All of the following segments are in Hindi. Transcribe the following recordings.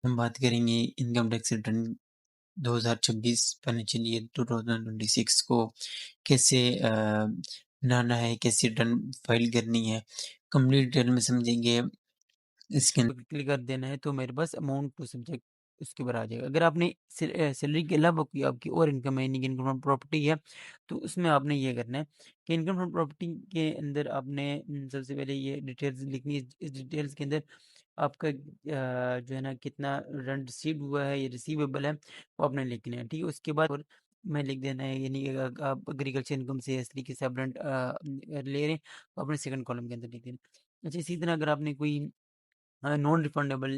हम बात करेंगे income tax return 2026 financial year 2026 को कैसे बनाना है, कैसे रिटर्न फाइल करनी है, कंप्लीट डिटेल में समझेंगे। इसके अंदर क्लिक कर देना है तो मेरे पास अमाउंट टू सब्जेक्ट उसके ऊपर आ जाएगा। अगर आपने सैलरी के अलावा कोई आपकी और इनकम है, यानी कि इनकम फ्रॉम प्रॉपर्टी है, तो उसमें आपने ये करना है कि इनकम फ्रॉम प्रॉपर्टी के अंदर आपने सबसे पहले ये डिटेल्स लिखनी है। इस डिटेल्स के अंदर आपका जो है ना कितना रेंट रिसीव हुआ है या रिसीवेबल है, वो आपने लिखना है, ठीक है। उसके बाद और में लिख देना है, यानी कि अगर आप एग्रीकल्चर इनकम से इस तरीके से आप रेंट ले रहे हैं, तो अपने सेकंड कॉलम के अंदर लिख देना। अच्छा, इसी तरह अगर आपने कोई नॉन रिफंडेबल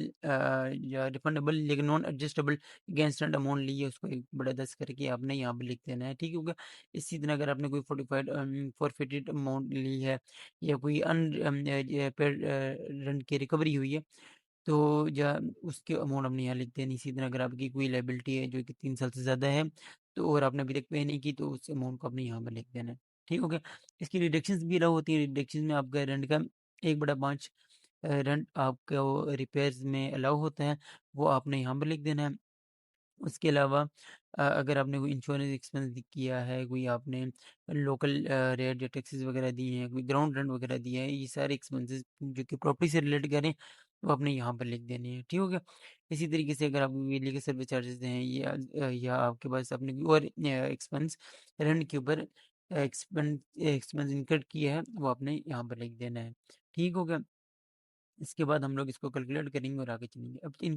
या रिफंडेबल लेकिन नॉन एडजस्टेबल गेंस्ट अमाउंट ली है, उसको एक बड़ा 10 करके आपने यहाँ पे लिख देना है, ठीक होगा। इसी तरह अगर आपने कोई फोर्टिफाइड फॉरफिटेड अमाउंट ली है या कोई अन पेड रेंट की रिकवरी हुई है, तो या उसके अमाउंट हमने यहाँ लिख देनी। इसी तरह अगर आपकी कोई लाइबिलिटी है जो कि 3 साल से ज़्यादा है, तो और आपने अभी तक पे नहीं की, तो उस अमाउंट को आपने यहाँ पे लिख देना है, ठीक हो गया। इसकी डिडक्शंस भी अलग होती है। डिडक्शंस में आपका रेंट का 1/5 रेंट आपको रिपेयर्स में अलाउ होता है, वो आपने यहाँ पर लिख देना है। उसके अलावा अगर आपने कोई इंश्योरेंस एक्सपेंस किया है, कोई आपने लोकल रेट या टैक्सेस वगैरह दिए हैं, कोई ग्राउंड रेंट वगैरह दिया है, ये सारे एक्सपेंसेस जो कि प्रॉपर्टी से रिलेट करें, वो आपने यहाँ पर लिख देने हैं, ठीक हो गया। इसी तरीके से अगर आप बिजली के सर्विस चार्जेस हैं या आपके पास आपने कोई और एक्सपेंस रेंट के ऊपर एक्सपेंस इनकर्ड किया है, वो आपने यहाँ पर लिख देना है, ठीक हो गया। इसके बाद हम लोग इसको कैलकुलेट करेंगे और आगे चलेंगे। अब इन